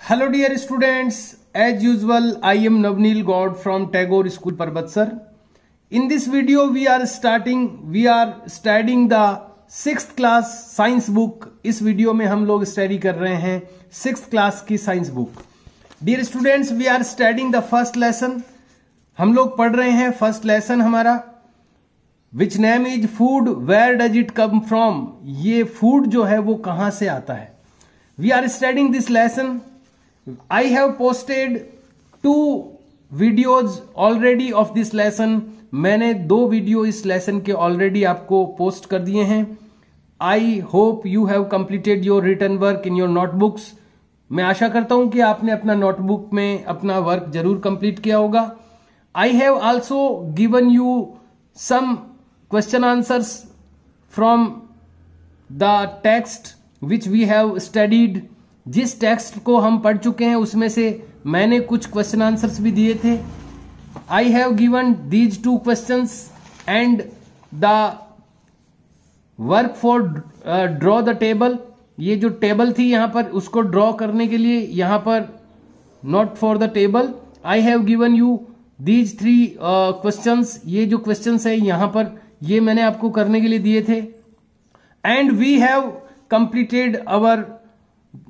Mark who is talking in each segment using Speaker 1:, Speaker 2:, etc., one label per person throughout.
Speaker 1: Hello dear students, as usual I am Navneel God from Tagore School Parbatsar. In this video we are studying the 6th class science book. इस video में हम लोग study कर रहे हैं 6th class की science book. Dear students, we are studying the first lesson. हम लोग पढ़ रहे हैं फर्स्ट लेसन हमारा, which name is food, where does it come from. ये फूड जो है वो कहां से आता है. We are studying this lesson. I have posted 2 videos already of this lesson. मैंने 2 वीडियो इस लेसन के ऑलरेडी आपको पोस्ट कर दिए हैं. I hope you have completed your written work in your notebooks. मैं आशा करता हूं कि आपने अपना नोटबुक में अपना वर्क जरूर कंप्लीट किया होगा. I have also given you some question answers from the text which we have studied. जिस टेक्स्ट को हम पढ़ चुके हैं उसमें से मैंने कुछ क्वेश्चन आंसर्स भी दिए थे. I have given these 2 questions and the work for draw the table. ये जो टेबल थी यहां पर उसको ड्रॉ करने के लिए यहां पर not for the table I have given you these 3 questions. ये जो क्वेश्चंस है यहां पर ये मैंने आपको करने के लिए दिए थे. And we have completed our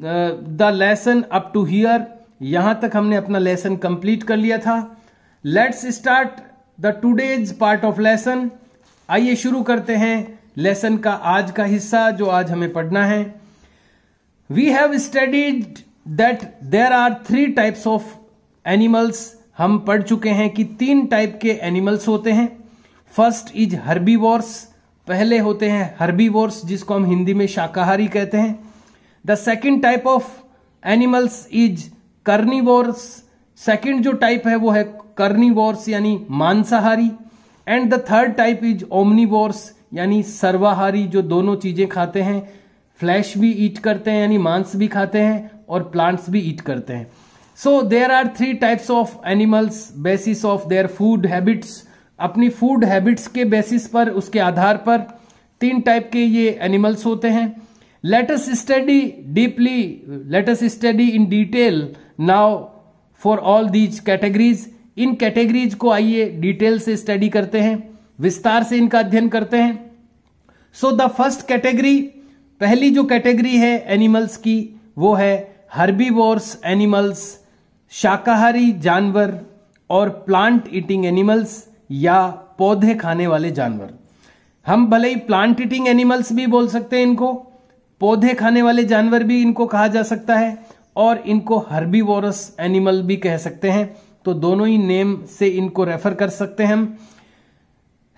Speaker 1: the lesson up to here. यहां तक हमने अपना लेसन कंप्लीट कर लिया था. Let's start the today's part of lesson. आइए शुरू करते हैं लेसन का आज का हिस्सा जो आज हमें पढ़ना है. We have studied that there are 3 types of animals. हम पढ़ चुके हैं कि 3 टाइप के एनिमल्स होते हैं. First is herbivores. पहले होते हैं हर्बीवोर्स जिसको हम हिंदी में शाकाहारी कहते हैं. The second type of animals is carnivores. Second जो टाइप है वो है कार्निवोर्स यानी मांसाहारी. And the third type is omnivores यानी सर्वाहारी जो दोनों चीजें खाते हैं. फ्लैश भी ईट करते हैं यानी मांस भी खाते हैं और प्लांट्स भी ईट करते हैं. So there are 3 types of animals basis of their food habits. अपनी फूड हैबिट्स के बेसिस पर उसके आधार पर 3 टाइप के ये एनिमल्स होते हैं. Let us study deeply, let us study in detail now for all these categories. In categories को आइए डिटेल से स्टडी करते हैं, विस्तार से इनका अध्ययन करते हैं. सो द फर्स्ट कैटेगरी, पहली जो कैटेगरी है एनिमल्स की वो है हर्बीवोर्स एनिमल्स, शाकाहारी जानवर और प्लांट ईटिंग एनिमल्स या पौधे खाने वाले जानवर. हम भले ही प्लांट ईटिंग एनिमल्स भी बोल सकते हैं इनको, पौधे खाने वाले जानवर भी इनको कहा जा सकता है और इनको हर्बीवोरस एनिमल भी कह सकते हैं. तो दोनों ही नेम से इनको रेफर कर सकते हैं हम.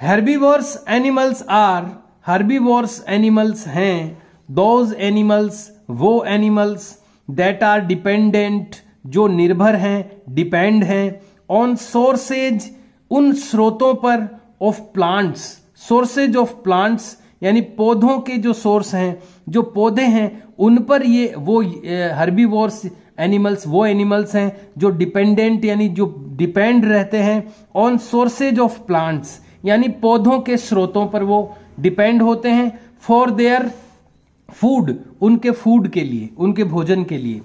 Speaker 1: हर्बीवोरस एनिमल्स हैं दोज एनिमल्स, वो एनिमल्स दैट आर डिपेंडेंट जो निर्भर हैं, डिपेंड हैं ऑन सोर्सेज उन स्रोतों पर of plants. Sources of plants यानी पौधों के जो सोर्स हैं, जो पौधे हैं उन पर ये वो हर्बीवोर्स एनिमल्स वो एनिमल्स हैं जो डिपेंडेंट यानी जो डिपेंड रहते हैं ऑन सोर्सेज ऑफ प्लांट्स यानी पौधों के स्रोतों पर वो डिपेंड होते हैं. फॉर देयर फूड उनके फूड के लिए, उनके भोजन के लिए.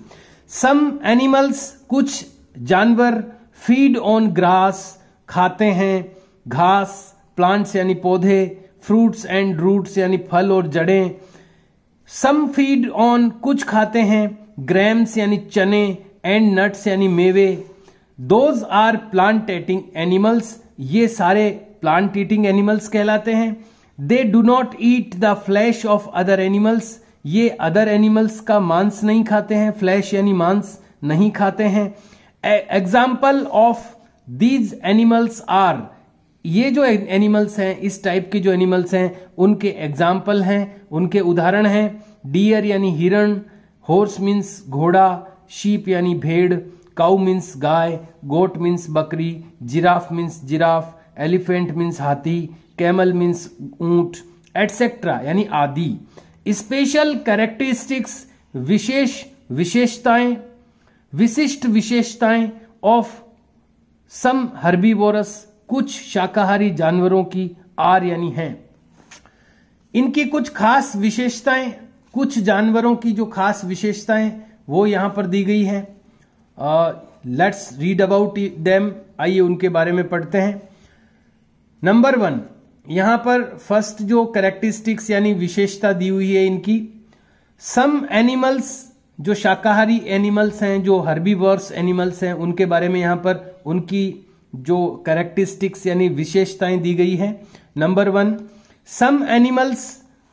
Speaker 1: सम एनिमल्स कुछ जानवर फीड ऑन ग्रास खाते हैं घास, प्लांट्स यानी पौधे, फ्रूट्स एंड रूट्स यानी फल और जड़ें. सम फीड ऑन कुछ खाते हैं ग्रैम्स यानी चने एंड नट्स यानी मेवे. Those are plant eating animals. ये सारे प्लांट ईटिंग एनिमल्स कहलाते हैं. They do not eat the flesh of other animals. ये अदर एनिमल्स का मांस नहीं खाते हैं, फ्लैश यानी मांस नहीं खाते हैं. Example of these animals are, ये जो एनिमल्स हैं इस टाइप के जो एनिमल्स हैं उनके एग्जाम्पल हैं, उनके उदाहरण हैं. डियर यानी हिरण, हॉर्स मीन्स घोड़ा, शीप यानी भेड़, काउ मीन्स गाय, गोट मीन्स बकरी, giraffe means giraffe, elephant means हाथी, कैमल मीन्स ऊंट एटसेट्रा यानी आदि. स्पेशल कैरेक्टरिस्टिक्स विशिष्ट विशेषताएं ऑफ सम हर्बीवोरस कुछ शाकाहारी जानवरों की आर यानी हैं. इनकी कुछ खास विशेषताएं, कुछ जानवरों की जो खास विशेषताएं वो यहां पर दी गई है. Let's read about them. आइए उनके बारे में पढ़ते हैं। नंबर 1, यहां पर फर्स्ट जो कैरेक्टरिस्टिक्स यानी विशेषता दी हुई है इनकी, सम एनिमल्स, जो शाकाहारी एनिमल्स हैं, जो हर्बीवर्स एनिमल्स हैं, उनके बारे में यहां पर उनकी जो कैरेक्टरिस्टिक्स यानी विशेषताएं दी गई हैं। नंबर 1, सम एनिमल्स,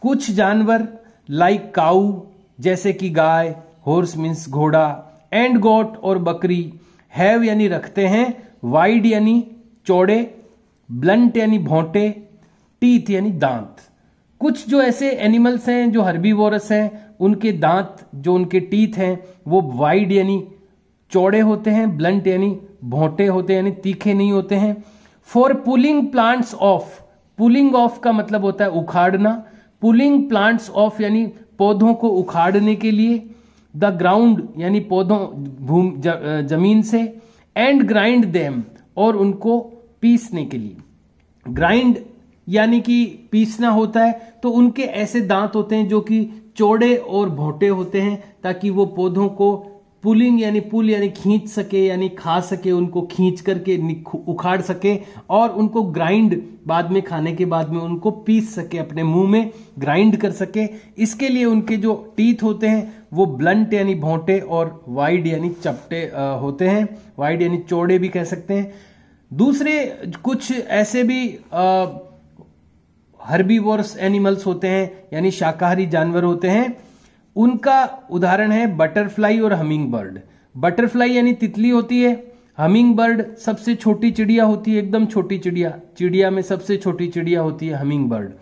Speaker 1: कुछ जानवर, लाइक काऊ जैसे कि गाय, हॉर्स मीन्स घोड़ा, एंड गोट और बकरी, हैव यानी रखते हैं, वाइड यानी चौड़े, ब्लंट यानी भोंटे, टीथ यानी दांत। कुछ जो ऐसे एनिमल्स हैं जो हर्बीवोरस हैं, उनके दांत, जो उनके टीथ हैं, वो वाइड यानी चौड़े होते हैं, ब्लंट यानी भोंटे होते हैं यानी तीखे नहीं होते हैं। For pulling plants of, pulling of का मतलब होता है उखाड़ना, पुलिंग प्लांट्स ऑफ यानी पौधों को उखाड़ने के लिए, द ग्राउंड यानी पौधों जमीन से, एंड ग्राइंड देम और उनको पीसने के लिए। ग्राइंड यानी कि पीसना होता है, तो उनके ऐसे दांत होते हैं जो कि चौड़े और भोंटे होते हैं, ताकि वो पौधों को पुलिंग यानी पुल यानी खींच सके, यानी खा सके, उनको खींच करके उखाड़ सके, और उनको ग्राइंड बाद में खाने के बाद में उनको पीस सके, अपने मुंह में ग्राइंड कर सके। इसके लिए उनके जो टीथ होते हैं वो ब्लंट यानी भोंटे और वाइड यानी चपटे होते हैं, वाइड यानी चौड़े भी कह सकते हैं। दूसरे कुछ ऐसे भी हर्बीवोरस एनिमल्स होते हैं यानी शाकाहारी जानवर होते हैं, उनका उदाहरण है बटरफ्लाई और हमिंग बर्ड। बटरफ्लाई यानी तितली होती है, हमिंग बर्ड सबसे छोटी चिड़िया होती है, एकदम छोटी चिड़िया, चिड़िया में सबसे छोटी चिड़िया होती है हमिंग बर्ड।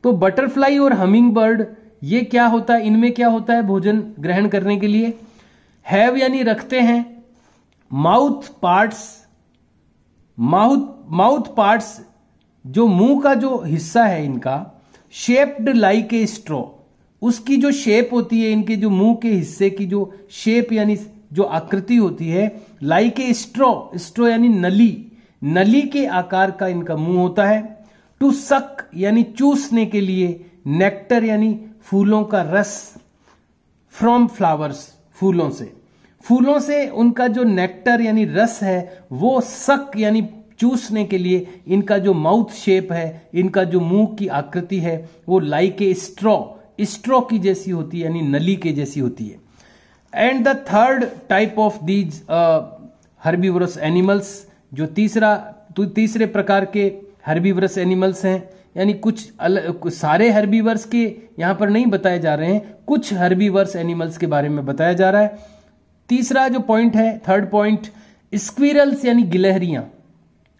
Speaker 1: तो बटरफ्लाई और हमिंग बर्ड ये क्या होता है, इनमें क्या होता है भोजन ग्रहण करने के लिए, हैव यानी रखते हैं, माउथ पार्ट्स, माउथ पार्ट्स जो मुंह का जो हिस्सा है इनका, शेप्ड लाइक ए स्ट्रॉ, उसकी जो शेप होती है, इनके जो मुंह के हिस्से की जो शेप यानी जो आकृति होती है, लाइक ए स्ट्रॉ, स्ट्रॉ यानी नली, नली के आकार का इनका मुंह होता है। टू सक यानी चूसने के लिए, नेक्टर यानी फूलों का रस, फ्रॉम फ्लावर्स फूलों से, फूलों से उनका जो नेक्टर यानी रस है वो सक यानी चूसने के लिए इनका जो माउथ शेप है, इनका जो मुंह की आकृति है वो लाइक ए स्ट्रॉ, स्ट्रॉ की जैसी होती है यानी नली के जैसी होती है। And the third type of these herbivores animals, जो तीसरे प्रकार के हर्बीवरस एनिमल्स हैं, यानी कुछ सारे हर्बीवर्स के यहां पर नहीं बताए जा रहे हैं, कुछ हर्बीवर्स एनिमल्स के बारे में बताया जा रहा है। तीसरा जो पॉइंट है, थर्ड पॉइंट, स्क्विरल्स यानी गिलहरियां।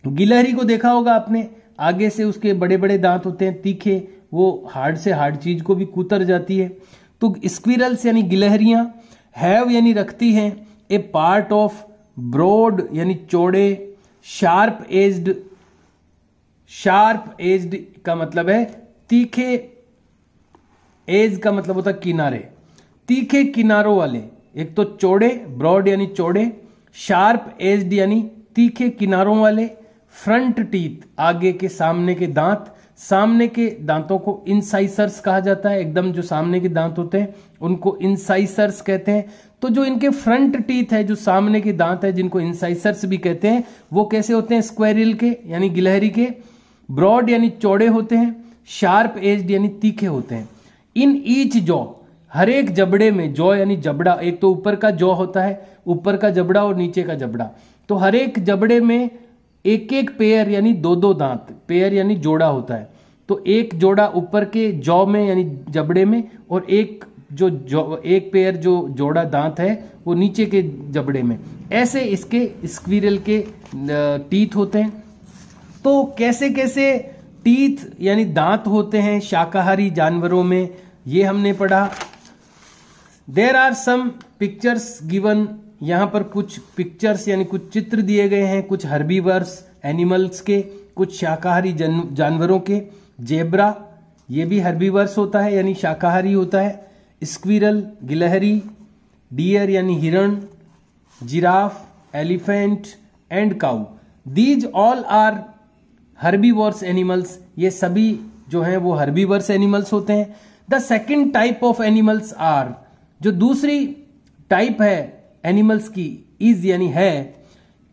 Speaker 1: गिलहरी को देखा होगा आपने, आगे से उसके बड़े बड़े दांत होते हैं तीखे, वो हार्ड से हार्ड चीज को भी कुतर जाती है। तो स्क्विरल्स यानी गिलहरियां, हैव यानी रखती हैं, ए पार्ट ऑफ, ब्रॉड यानी चौड़े, शार्प एज्ड, शार्प एज्ड का मतलब है तीखे, एज का मतलब होता है किनारे, तीखे किनारों वाले, एक तो चौड़े, ब्रॉड यानी चौड़े, शार्प एज्ड यानी तीखे किनारों वाले, फ्रंट टीथ आगे के सामने के दांत, सामने के दांतों को इंसाइसर्स कहा जाता है, एकदम जो सामने के दांत होते हैं उनको इंसाइसर्स कहते हैं। तो जो इनके फ्रंट टीथ है, जो सामने के दांत है जिनको इंसाइसर्स भी कहते हैं, वो कैसे होते हैं, स्क्वेरिल के यानी गिलहरी के, ब्रॉड यानी चौड़े होते हैं, शार्प एज्ड यानी तीखे होते हैं। इन ईच जॉ, हर एक जबड़े में, जॉ यानी जबड़ा, एक तो ऊपर का जॉ होता है, ऊपर का जबड़ा और नीचे का जबड़ा, तो हर एक जबड़े में एक एक पेयर यानी दो दो दांत, पेयर यानी जोड़ा होता है, तो एक जोड़ा ऊपर के जॉ में यानी जबड़े में, और एक एक पेयर जो जोड़ा दांत है वो नीचे के जबड़े में। ऐसे इसके स्क्विरल के टीथ होते हैं। तो कैसे कैसे टीथ यानी दांत होते हैं शाकाहारी जानवरों में, ये हमने पढ़ा। There are some pictures given, यहां पर कुछ पिक्चर्स यानी कुछ चित्र दिए गए हैं, कुछ हर्बीवर्स एनिमल्स के, कुछ शाकाहारी जानवरों के। जेब्रा ये भी हर्बीवर्स होता है यानी शाकाहारी होता है, स्क्विरल गिलहरी, डियर यानी हिरण, giraffe, elephant and cow, these all are herbivores animals, ये सभी जो हैं वो हर्बीवर्स एनिमल्स होते हैं। The second type of animals are, जो दूसरी टाइप है एनिमल्स की इज यानी है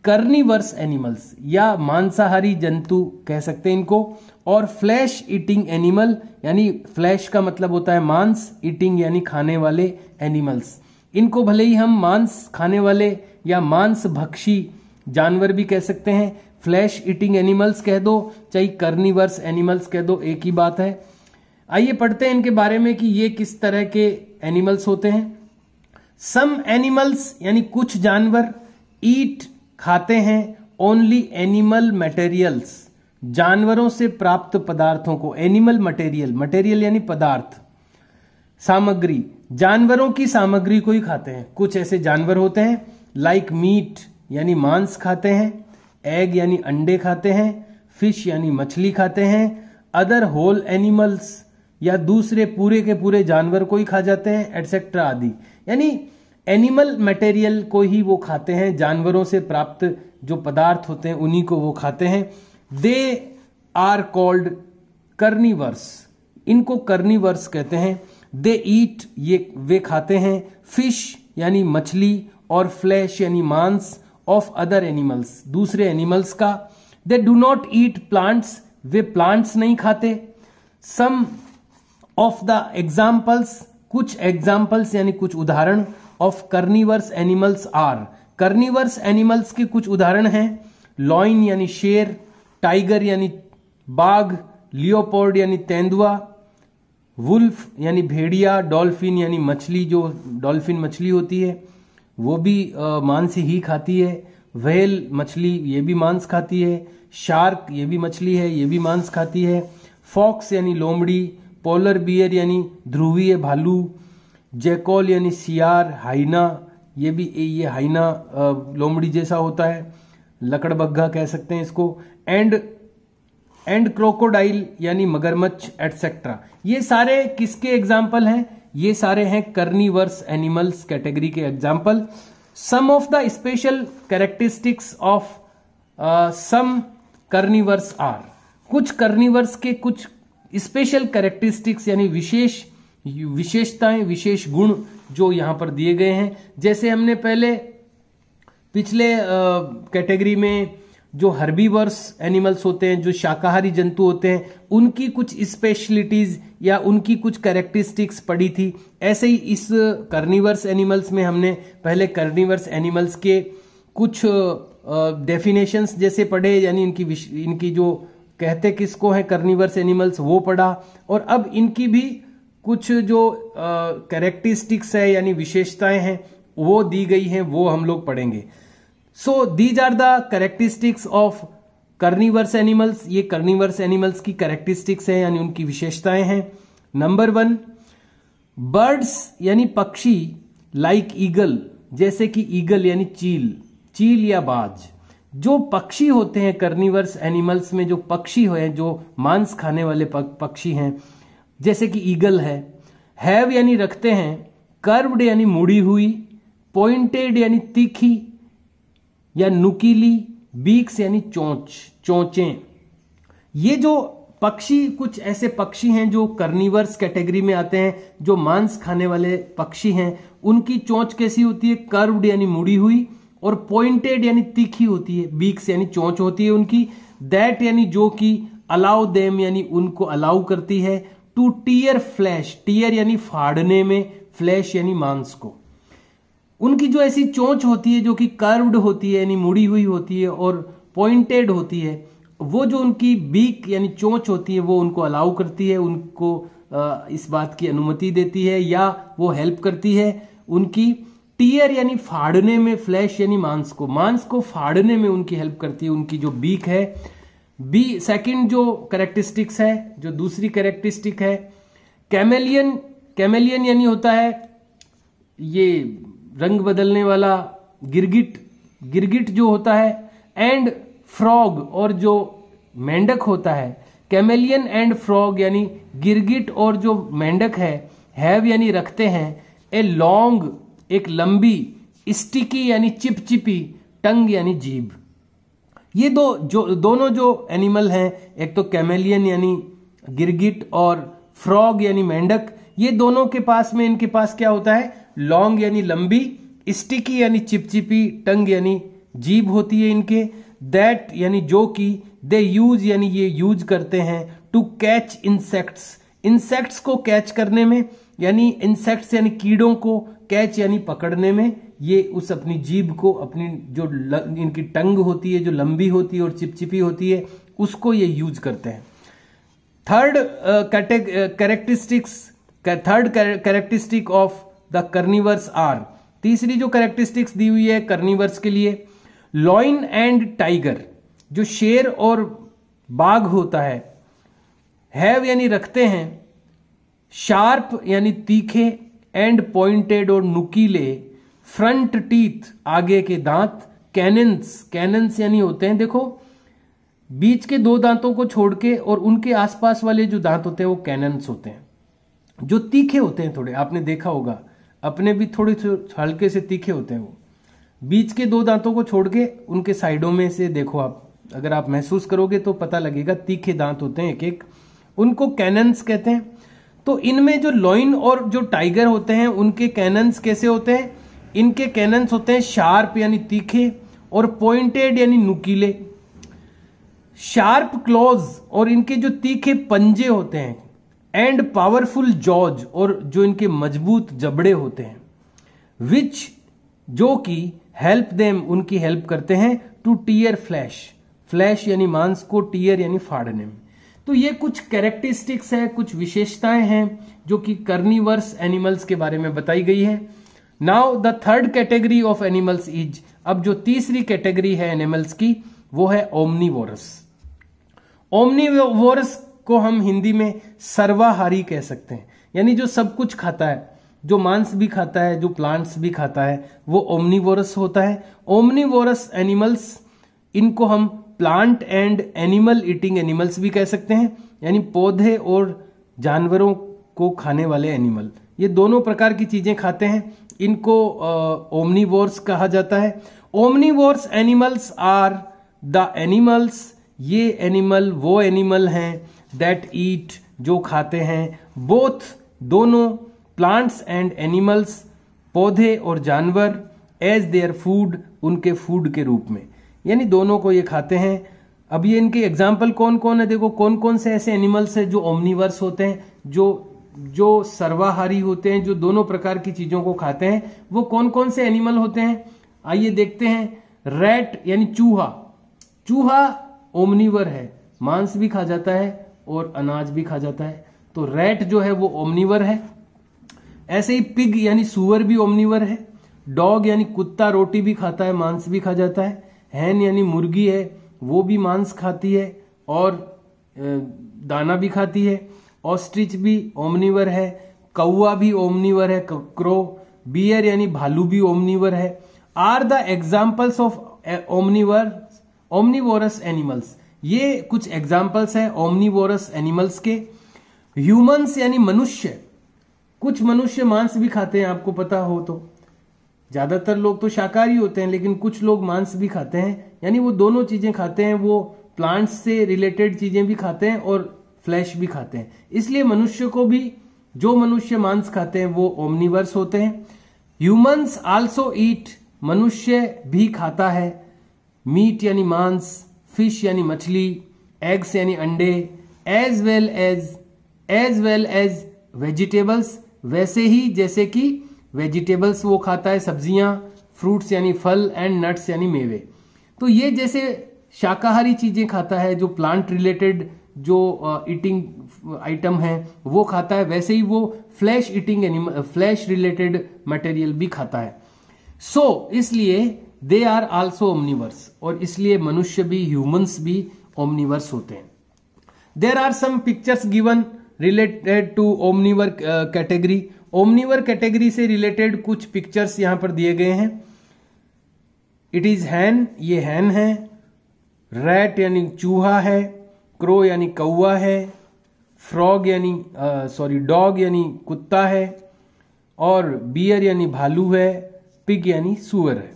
Speaker 1: कर्निवर्स एनिमल्स या मांसाहारी जंतु कह सकते हैं इनको, और फ्लैश ईटिंग एनिमल यानी फ्लैश का मतलब होता है मांस, ईटिंग यानी खाने वाले एनिमल्स। इनको भले ही हम मांस खाने वाले या मांस भक्षी जानवर भी कह सकते हैं, फ्लैश ईटिंग एनिमल्स कह दो चाहे कर्निवर्स एनिमल्स कह दो, एक ही बात है। आइए पढ़ते हैं इनके बारे में कि ये किस तरह के एनिमल्स होते हैं। सम एनिमल्स यानी कुछ जानवर ईट खाते हैं ओनली एनिमल मटेरियल्स, जानवरों से प्राप्त पदार्थों को। एनिमल मटेरियल, मटेरियल यानी पदार्थ, सामग्री, जानवरों की सामग्री को ही खाते हैं। कुछ ऐसे जानवर होते हैं लाइक मीट यानी मांस खाते हैं, एग यानी अंडे खाते हैं, फिश यानी मछली खाते हैं, अदर होल एनिमल्स या दूसरे पूरे के पूरे जानवर को ही खा जाते हैं, एटसेट्रा आदि। यानी एनिमल मटेरियल को ही वो खाते हैं, जानवरों से प्राप्त जो पदार्थ होते हैं उन्हीं को वो खाते हैं। दे आर कॉल्ड कर्निवर्स, इनको कर्निवर्स कहते हैं। दे ईट, ये वे खाते हैं, फिश यानी मछली और फ्लैश यानी मांस ऑफ अदर एनिमल्स, दूसरे एनिमल्स का। दे do not eat plants, way plants नहीं खाते। सम ऑफ द एग्जाम्पल्स, कुछ एग्जाम्पल्स यानी कुछ उदाहरण of carnivores animals are, कर्निवर्स animals के कुछ उदाहरण हैं लॉइन यानी शेर, टाइगर यानी बाघ, लियोपोर्ड यानी तेंदुआ, वुल्फ यानी भेड़िया, डॉल्फिन यानी मछली, जो डॉल्फिन मछली होती है वो भी मांस ही खाती है, व्हेल मछली ये भी मांस खाती है, शार्क ये भी मछली है ये भी मांस खाती है, फॉक्स यानी लोमड़ी, पोलर बियर यानी ध्रुवीय भालू, जैकॉल यानी सियार, हाइना ये हाइना लोमड़ी जैसा होता है, लकड़बग्घा कह सकते हैं इसको, एंड क्रोकोडाइल यानी मगरमच्छ एटसेट्रा। ये सारे किसके एग्जाम्पल हैं? ये सारे हैं कर्निवर्स एनिमल्स कैटेगरी के example. Some of the special characteristics of some carnivores are, कुछ कर्निवर्स के कुछ स्पेशल कैरेक्टरिस्टिक्स यानी विशेषताएं, विशेष गुण जो यहां पर दिए गए हैं। जैसे हमने पिछले कैटेगरी में जो हर्बीवर्स एनिमल्स होते हैं, जो शाकाहारी जंतु होते हैं, उनकी कुछ स्पेशलिटीज या उनकी कुछ कैरेक्टरिस्टिक्स पढ़ी थी। ऐसे ही इस कर्निवर्स एनिमल्स में हमने पहले कर्निवर्स एनिमल्स के कुछ डेफिनेशंस जैसे पढ़े, यानी इनकी जो कहते किसको है कर्निवर्स एनिमल्स वो पढ़ा, और अब इनकी भी कुछ जो कैरेक्टरिस्टिक्स है यानी विशेषताएं हैं वो दी गई हैं, वो हम लोग पढ़ेंगे। So these are the characteristics of carnivores animals, ये कर्निवर्स एनिमल्स की कैरेक्टरिस्टिक्स है यानी उनकी विशेषताएं हैं। नंबर 1, बर्ड्स यानी पक्षी, लाइक ईगल, जैसे कि ईगल यानी चील या बाज। जो पक्षी होते हैं कर्निवर्स एनिमल्स में, जो पक्षी हैं जो मांस खाने वाले पक्षी हैं, जैसे कि ईगल है। हैव यानी रखते हैं, कर्व्ड यानी मुड़ी हुई, पॉइंटेड यानी तीखी या नुकीली, बीक्स यानी चोंचें। ये जो पक्षी, कुछ ऐसे पक्षी हैं जो कर्निवर्स कैटेगरी में आते हैं, जो मांस खाने वाले पक्षी हैं, उनकी चोंच कैसी होती है? कर्व्ड यानी मुड़ी हुई, और पॉइंटेड यानी तीखी होती है, बीक्स यानी चोंच होती है उनकी। दैट यानी जो कि, अलाउ देम यानी उनको अलाउ करती है, टू टीयर फ्लैश, टीयर यानी फाड़ने में, फ्लैश यानी मांस को। उनकी जो ऐसी चोंच होती है जो कि कर्व्ड होती है यानी मुड़ी हुई होती है और पॉइंटेड होती है, वो जो उनकी बीक यानी चोंच होती है वो उनको अलाउ करती है, उनको इस बात की अनुमति देती है या वो हेल्प करती है उनकी। टीयर यानी फाड़ने में, फ्लैश यानी मांस को फाड़ने में उनकी हेल्प करती है उनकी जो बीक है। सेकंड जो कैरेक्टरिस्टिक्स है, जो दूसरी कैरेक्टरिस्टिक है, कैमेलियन यानी होता है ये रंग बदलने वाला गिरगिट जो होता है, एंड फ्रॉग, और जो मेंढक होता है। कैमेलियन एंड फ्रॉग यानी गिरगिट और जो मेंढक है, हैव यानी रखते हैं, ए लॉन्ग एक लंबी, स्टिकी यानी चिपचिपी, टंग यानी जीभ। ये दोनों जो एनिमल हैं, एक तो कैमेलियन यानी गिरगिट और फ्रॉग यानी मेंढक, ये दोनों के पास में, इनके पास क्या होता है? लॉन्ग यानी लंबी, स्टिकी यानी चिपचिपी, टंग यानी जीभ होती है इनके, दैट यानी जो कि, दे यूज यानी ये यूज करते हैं, टू कैच इंसेक्ट्स, इंसेक्ट्स को कैच करने में, यानी इंसेक्ट्स यानी कीड़ों को, कैच यानी पकड़ने में, ये उस अपनी जीभ को, अपनी जो इनकी टंग होती है जो लंबी होती है और चिपचिपी होती है, उसको ये यूज करते हैं। Third characteristic of the carnivores are, तीसरी जो कैरेक्टरिस्टिक्स दी हुई है कार्निवर्स के लिए, लॉइन एंड टाइगर, जो शेर और बाघ होता है, हैव यानी रखते हैं, शार्प यानी तीखे, एंड पॉइंटेड और नुकीले, फ्रंट टीथ आगे के दांत, कैनन्स, कैनन्स यानी होते हैं देखो बीच के दो दांतों को छोड़ के और उनके आसपास वाले जो दांत होते हैं वो कैनन्स होते हैं, जो तीखे होते हैं थोड़े, आपने देखा होगा अपने भी थोड़े हल्के से तीखे होते हैं वो, बीच के दो दांतों को छोड़ के उनके साइडों में से देखो आप, अगर आप महसूस करोगे तो पता लगेगा तीखे दांत होते हैं एक एक, उनको कैनन्स कहते हैं। तो इनमें जो लॉइन और जो टाइगर होते हैं उनके कैनन्स कैसे होते हैं, इनके कैनन्स होते हैं शार्प यानी तीखे और पॉइंटेड यानी नुकीले, शार्प क्लॉज और इनके जो तीखे पंजे होते हैं, एंड पावरफुल जॉज और जो इनके मजबूत जबड़े होते हैं, विच जो कि हेल्प देम उनकी हेल्प करते हैं, टू टीयर फ्लैश, फ्लैश यानी मांस को, टीयर यानी फाड़ने में। तो ये कुछ कैरेक्टरिस्टिक्स है, कुछ विशेषताएं हैं जो कि कार्निवर्स एनिमल्स के बारे में बताई गई है। Now the third category of animals is, अब जो तीसरी कैटेगरी है एनिमल्स की वो है ओमनीवोरस। ओमनीवोरस को हम हिंदी में सर्वाहारी कह सकते हैं, यानी जो सब कुछ खाता है, जो मांस भी खाता है, जो प्लांट्स भी खाता है, वो ओमनीवोरस होता है। ओमनीवोरस एनिमल्स, इनको हम plant and animal eating animals भी कह सकते हैं, यानी पौधे और जानवरों को खाने वाले एनिमल, ये दोनों प्रकार की चीजें खाते हैं, इनको ओमनीवोर्स कहा जाता है। Omnivores animals are the animals, ये एनिमल वो एनिमल हैं, दैट ईट जो खाते हैं, बोथ दोनों, प्लांट्स एंड एनिमल्स पौधे और जानवर, एज देयर फूड उनके फूड के रूप में, यानी दोनों को ये खाते हैं। अब ये इनके एग्जाम्पल कौन कौन है, देखो कौन कौन से ऐसे एनिमल्स हैं जो ओमनीवर्स होते हैं, जो सर्वाहारी होते हैं, जो दोनों प्रकार की चीजों को खाते हैं, वो कौन कौन से एनिमल होते हैं, आइए देखते हैं। रैट यानी चूहा, चूहा ओमनीवर है, मांस भी खा जाता है और अनाज भी खा जाता है, तो रैट जो है वो ओमनीवर है। ऐसे ही पिग यानी सूअर भी ओमनीवर है। डॉग यानी कुत्ता रोटी भी खाता है, मांस भी खा जाता है। हैन यानी मुर्गी है, वो भी मांस खाती है और दाना भी खाती है। ऑस्ट्रिच भी ओमनीवर है, कौवा भी ओमनीवर है, क्रो। बियर यानी भालू भी ओमनीवर है। Are the examples of omnivorous animals, ये कुछ एग्जाम्पल्स हैं ओमनीवोरस एनिमल्स के। ह्यूमंस यानी मनुष्य, कुछ मनुष्य मांस भी खाते हैं, आपको पता हो तो, ज्यादातर लोग तो शाकाहारी होते हैं लेकिन कुछ लोग मांस भी खाते हैं, यानी वो दोनों चीजें खाते हैं, वो प्लांट्स से रिलेटेड चीजें भी खाते हैं और फ्लैश भी खाते हैं, इसलिए मनुष्य को भी, जो मनुष्य मांस खाते हैं वो ओमनीवर्स होते हैं। ह्यूमंस आल्सो ईट, मनुष्य भी खाता है, मीट यानी मांस, फिश यानी मछली, एग्स यानी अंडे, एज वेल एज वेजिटेबल्स, वैसे ही जैसे कि वेजिटेबल्स वो खाता है, सब्जियां, फ्रूट्स यानी फल, एंड नट्स यानी मेवे। तो ये जैसे शाकाहारी चीजें खाता है, जो प्लांट रिलेटेड जो ईटिंग आइटम है वो खाता है, वैसे ही वो flesh eating animal, flash related material भी खाता है। सो इसलिए दे आर आल्सो ओमनीवर्स, और इसलिए मनुष्य भी, ह्यूमंस भी ओमनीवर्स होते हैं। There are some pictures given related to omnivore category. Omnivore category से रिलेटेड कुछ पिक्चर्स यहां पर दिए गए हैं। इट इज हैन, ये हैन है। रैट यानी चूहा है। क्रो यानी कौवा है। फ्रॉग यानी डॉग यानी कुत्ता है। और बियर यानी भालू है। पिग यानी सुअर है।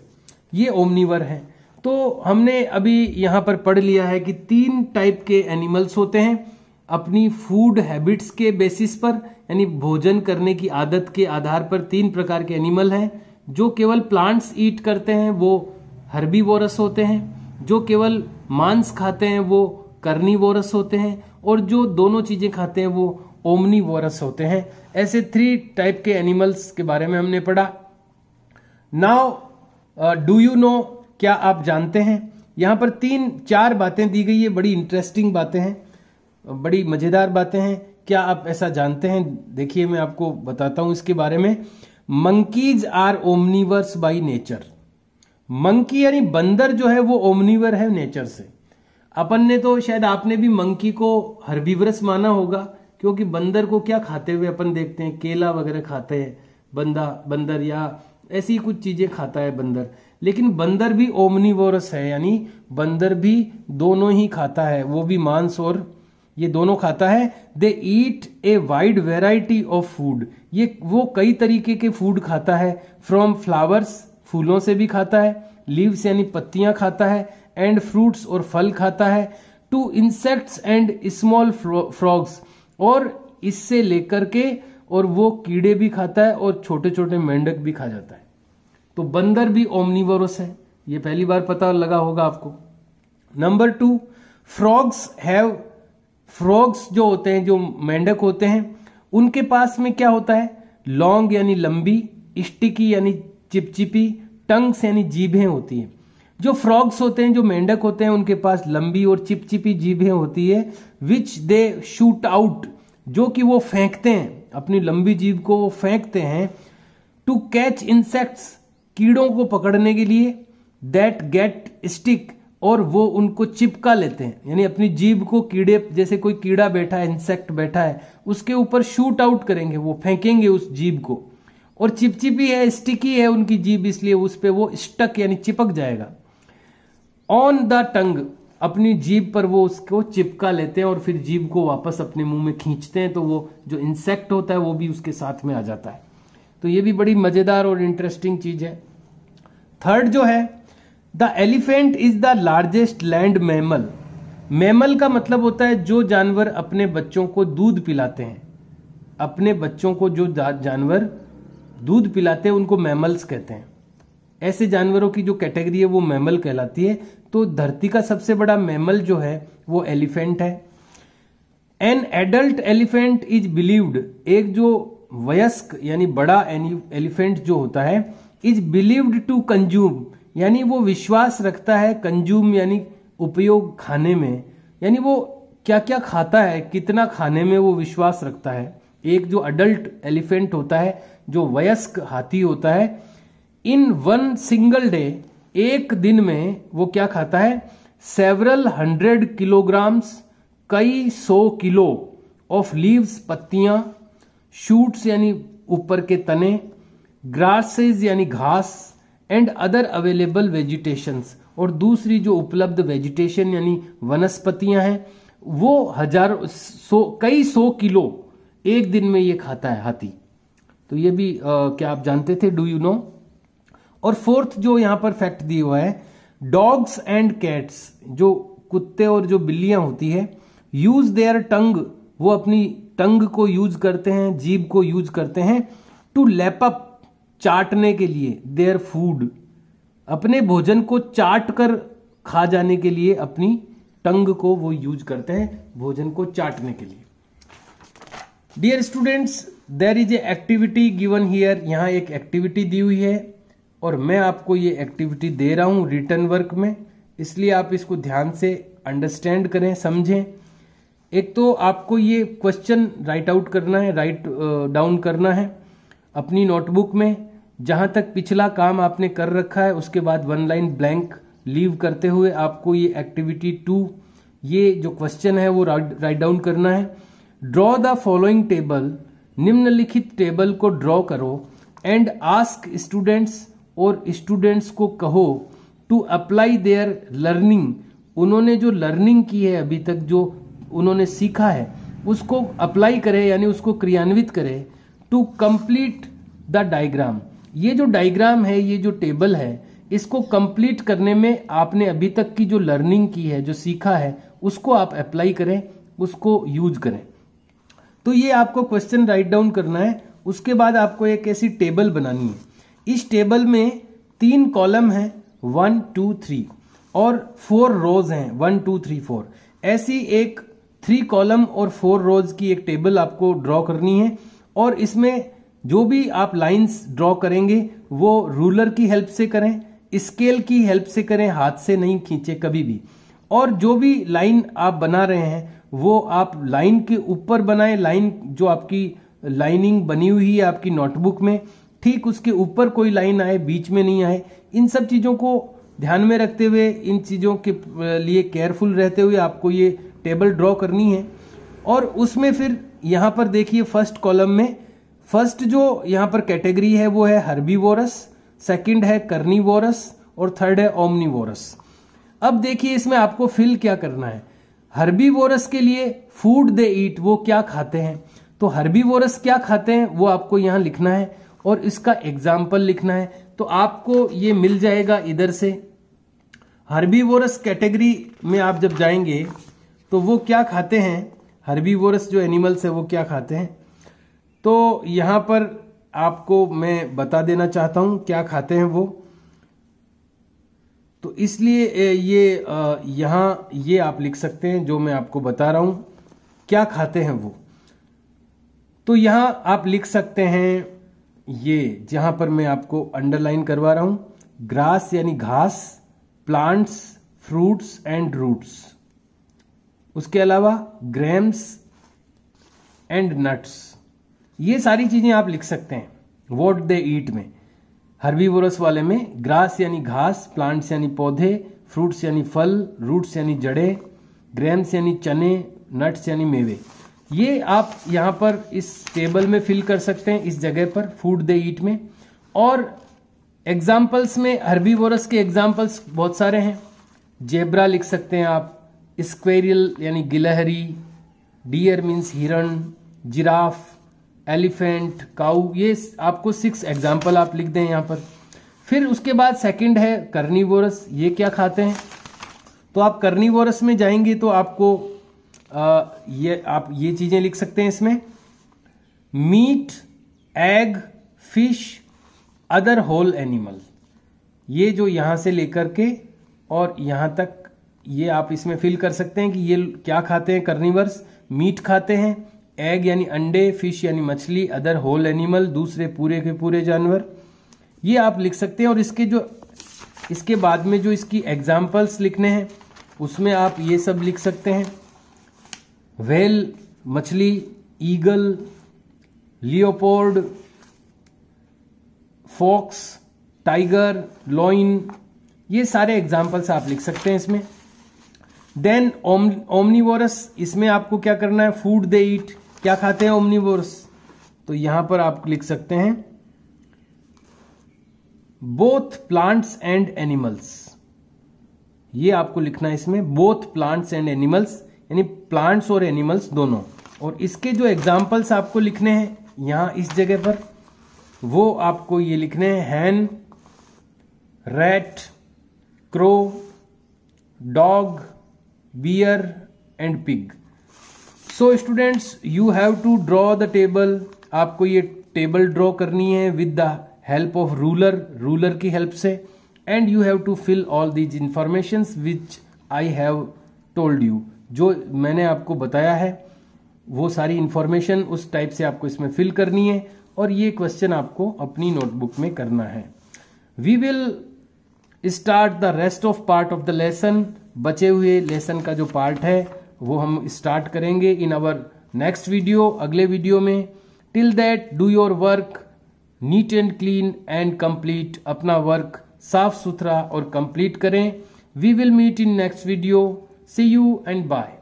Speaker 1: ये ओमनीवर है। तो हमने अभी यहां पर पढ़ लिया है कि 3 टाइप के एनिमल्स होते हैं अपनी फूड हैबिट्स के बेसिस पर, यानी भोजन करने की आदत के आधार पर 3 प्रकार के एनिमल हैं जो केवल प्लांट्स ईट करते हैं वो हर्बीवोरस होते हैं, जो केवल मांस खाते हैं वो कार्निवोरस होते हैं, और जो दोनों चीजें खाते हैं वो ओमनीवोरस होते हैं। ऐसे 3 टाइप के एनिमल्स के बारे में हमने पढ़ा। नाउ डू यू नो, क्या आप जानते हैं? यहां पर 3-4 बातें दी गई है, बड़ी इंटरेस्टिंग बातें हैं, बड़ी मजेदार बातें हैं। क्या आप ऐसा जानते हैं? देखिए मैं आपको बताता हूं इसके बारे में। Monkeys are omnivores by nature. Monkey यानी बंदर जो है वो ओमनीवर है नेचर से। अपन ने तो शायद आपने भी मंकी को हर्बीवरस माना होगा, क्योंकि बंदर को क्या खाते हुए अपन देखते हैं, केला वगैरह खाते हैं बंदर, या ऐसी कुछ चीजें खाता है बंदर। लेकिन बंदर भी ओमनीवोरस है, यानी बंदर भी दोनों ही खाता है, वो भी मांस और ये दोनों खाता है। They eat a wide variety of food. ये वो कई तरीके के फूड खाता है। फ्रॉम फ्लावर्स, फूलों से भी खाता है, लीव्स यानी पत्तियां खाता है, एंड फ्रूट्स और फल खाता है, to insects and small frogs, और इससे लेकर के और वो कीड़े भी खाता है और छोटे छोटे मेंढक भी खा जाता है। तो बंदर भी ओमनीवोरस है, ये पहली बार पता लगा होगा आपको। नंबर 2, फ्रॉग्स जो होते हैं, जो मेंढक होते हैं, उनके पास में क्या होता है? लॉन्ग यानी लंबी, स्टिकी यानी चिपचिपी, टंग्स यानी जीभें होती हैं। जो फ्रॉग्स होते हैं, जो मेंढक होते हैं, उनके पास लंबी और चिपचिपी जीभें होती है, विच दे शूट आउट, जो कि वो फेंकते हैं, अपनी लंबी जीभ को वो फेंकते हैं, टू कैच इंसेक्ट्स, कीड़ों को पकड़ने के लिए, दैट गेट स्टिक, और वो उनको चिपका लेते हैं, यानी अपनी जीभ को कीड़े, जैसे कोई कीड़ा बैठा है, इंसेक्ट बैठा है, उसके ऊपर शूट आउट करेंगे, वो फेंकेंगे उस जीभ को। और चिपचिपी है, स्टिकी है उनकी जीभ, इसलिए उस पे वो स्टक यानी चिपक जाएगा। ऑन द टंग, अपनी जीभ पर वो उसको चिपका लेते हैं और फिर जीभ को वापस अपने मुंह में खींचते हैं, तो वो जो इंसेक्ट होता है वो भी उसके साथ में आ जाता है। तो ये भी बड़ी मजेदार और इंटरेस्टिंग चीज है। थर्ड जो है, the elephant is the largest land mammal. Mammal का मतलब होता है जो जानवर अपने बच्चों को दूध पिलाते हैं। अपने बच्चों को जो जानवर दूध पिलाते हैं उनको मैमल्स कहते हैं। ऐसे जानवरों की जो कैटेगरी है वो मैमल कहलाती है। तो धरती का सबसे बड़ा मैमल जो है वो एलिफेंट है। An adult elephant is believed, एक जो वयस्क यानी बड़ा एलिफेंट जो होता है, इज बिलीव्ड टू कंज्यूम, यानी वो विश्वास रखता है, कंज्यूम यानी उपयोग, खाने में, यानी वो क्या क्या खाता है, कितना खाने में वो विश्वास रखता है। एक जो अडल्ट एलिफेंट होता है, जो वयस्क हाथी होता है, इन 1 सिंगल डे, एक दिन में वो क्या खाता है? सेवरल 100 किलोग्राम्स, कई 100 किलो, ऑफ लीव्स, पत्तियां, शूट्स यानी ऊपर के तने, ग्रासेस यानी घास, एंड अदर अवेलेबल वेजिटेशंस, और दूसरी जो उपलब्ध वेजिटेशन यानी वनस्पतियां हैं वो कई 100 किलो एक दिन में ये खाता है हाथी। तो ये भी क्या आप जानते थे? Do you know? और फोर्थ जो यहां पर फैक्ट दिया हुआ है, डॉग्स एंड कैट्स, जो कुत्ते और जो बिल्लियां होती है, यूज देयर टंग, वो अपनी टंग को यूज करते हैं, जीभ को यूज करते हैं, टू लैप अप, चाटने के लिए, देयर फूड, अपने भोजन को चाट कर खा जाने के लिए अपनी टंग को वो यूज करते हैं भोजन को चाटने के लिए। Dear students, there is a activity given here, यहां एक एक्टिविटी दी हुई है और मैं आपको ये एक्टिविटी दे रहा हूं रिटन वर्क में, इसलिए आप इसको ध्यान से अंडरस्टैंड करें, समझें। एक तो आपको ये क्वेश्चन राइट आउट करना है, राइट डाउन करना है अपनी नोटबुक में, जहां तक पिछला काम आपने कर रखा है उसके बाद 1 लाइन ब्लैंक लीव करते हुए आपको ये एक्टिविटी 2, ये जो क्वेश्चन है वो राइट डाउन करना है। ड्रॉ द फॉलोइंग टेबल, निम्नलिखित टेबल को ड्रॉ करो, एंड आस्क स्टूडेंट्स, और स्टूडेंट्स को कहो, टू अप्लाई देयर लर्निंग, उन्होंने जो लर्निंग की है अभी तक, जो उन्होंने सीखा है उसको अप्लाई करे यानी उसको क्रियान्वित करे, टू कंप्लीट द डायग्राम, ये जो डायग्राम है, ये जो टेबल है, इसको कंप्लीट करने में आपने अभी तक की जो लर्निंग की है, जो सीखा है, उसको आप अप्लाई करें, उसको यूज करें। तो ये आपको क्वेश्चन राइट डाउन करना है। उसके बाद आपको एक ऐसी टेबल बनानी है, इस टेबल में 3 कॉलम हैं 1 2 3 और 4 रोज हैं 1 2 3 4। ऐसी एक 3 कॉलम और 4 रोज की एक टेबल आपको ड्रॉ करनी है और इसमें जो भी आप लाइंस ड्रॉ करेंगे वो रूलर की हेल्प से करें, स्केल की हेल्प से करें, हाथ से नहीं खींचे कभी भी। और जो भी लाइन आप बना रहे हैं वो आप लाइन के ऊपर बनाएं, लाइन जो आपकी लाइनिंग बनी हुई है आपकी नोटबुक में ठीक उसके ऊपर कोई लाइन आए, बीच में नहीं आए। इन सब चीजों को ध्यान में रखते हुए, इन चीजों के लिए केयरफुल रहते हुए आपको ये टेबल ड्रॉ करनी है। और उसमें फिर यहां पर देखिए फर्स्ट कॉलम में फर्स्ट जो यहां पर कैटेगरी है वो है हर्बीवोरस, सेकंड है कर्निवोरस और थर्ड है ओमनीवोरस। अब देखिए इसमें आपको फिल क्या करना है। हर्बीवोरस के लिए फूड दे ईट, वो क्या खाते हैं, तो हर्बीवोरस क्या खाते हैं वो आपको यहां लिखना है और इसका एग्जाम्पल लिखना है। तो आपको ये मिल जाएगा इधर से। हर्बीवोरस कैटेगरी में आप जब जाएंगे तो वो क्या खाते हैं, हर्बीवोरस जो एनिमल्स है वो क्या खाते हैं, तो यहां पर आपको मैं बता देना चाहता हूं क्या खाते हैं वो। तो इसलिए यहां ये आप लिख सकते हैं जो मैं आपको बता रहा हूं क्या खाते हैं वो। तो यहां आप लिख सकते हैं ये जहां पर मैं आपको अंडरलाइन करवा रहा हूं, ग्रास यानी घास, प्लांट्स, फ्रूट्स एंड रूट्स, उसके अलावा ग्रेम्स एंड नट्स, ये सारी चीजें आप लिख सकते हैं व्हाट दे ईट में। हर्बीवोरस वाले में ग्रास यानी घास, प्लांट्स यानी पौधे, फ्रूट्स यानी फल, रूट्स यानी जड़ें, ग्रेम्स यानी चने, नट्स यानी मेवे। ये आप यहां पर इस टेबल में फिल कर सकते हैं इस जगह पर फूड दे ईट में। और एग्जाम्पल्स में हर्बीवोरस के एग्जाम्पल्स बहुत सारे हैं। जेब्रा लिख सकते हैं आप, स्क्वेरियल यानी गिलहरी, डियर मीन्स हिरण, जिराफ, एलिफेंट, काऊ, ये आपको 6 एग्जाम्पल आप लिख दें यहां पर। फिर उसके बाद सेकंड है कर्निवोरस, ये क्या खाते हैं, तो आप कर्निवोरस में जाएंगे तो आपको आप ये चीजें लिख सकते हैं इसमें, meat, egg, fish, other whole animal. ये जो यहां से लेकर के और यहां तक ये आप इसमें फिल कर सकते हैं कि ये क्या खाते हैं कर्निवर्स। मीट खाते हैं, एग यानी अंडे, फिश यानी मछली, अदर होल एनिमल दूसरे पूरे के पूरे जानवर, ये आप लिख सकते हैं। और इसके बाद में जो इसकी एग्जाम्पल्स लिखने हैं उसमें आप ये सब लिख सकते हैं, व्हेल मछली, eagle, Leopold, fox, tiger, lion, ये सारे एग्जाम्पल्स आप लिख सकते हैं इसमें। देन ओमनीवोरस, इसमें आपको क्या करना है, फूड दे ईट, क्या खाते हैं ओमनीवोरस, तो यहां पर आप लिख सकते हैं बोथ प्लांट्स एंड एनिमल्स, ये आपको लिखना है इसमें, बोथ प्लांट्स एंड एनिमल्स यानी प्लांट्स और एनिमल्स दोनों। और इसके जो एग्जाम्पल्स आपको लिखने हैं यहां इस जगह पर वो आपको ये लिखने हैं, hen, rat, crow, dog, bear and pig. So students you have to draw the table, आपको ये टेबल ड्रॉ करनी है with the help of ruler की हेल्प से, and you have to fill all these informations which I have told you, जो मैंने आपको बताया है वो सारी इंफॉर्मेशन उस टाइप से आपको इसमें फिल करनी है और ये क्वेश्चन आपको अपनी नोटबुक में करना है। We will start the rest of part of the lesson, बचे हुए लेसन का जो पार्ट है वो हम स्टार्ट करेंगे इन आवर नेक्स्ट वीडियो, अगले वीडियो में। Till that do your work neat and clean and complete, अपना वर्क साफ सुथरा और कंप्लीट करें। We will meet in next video, see you and bye.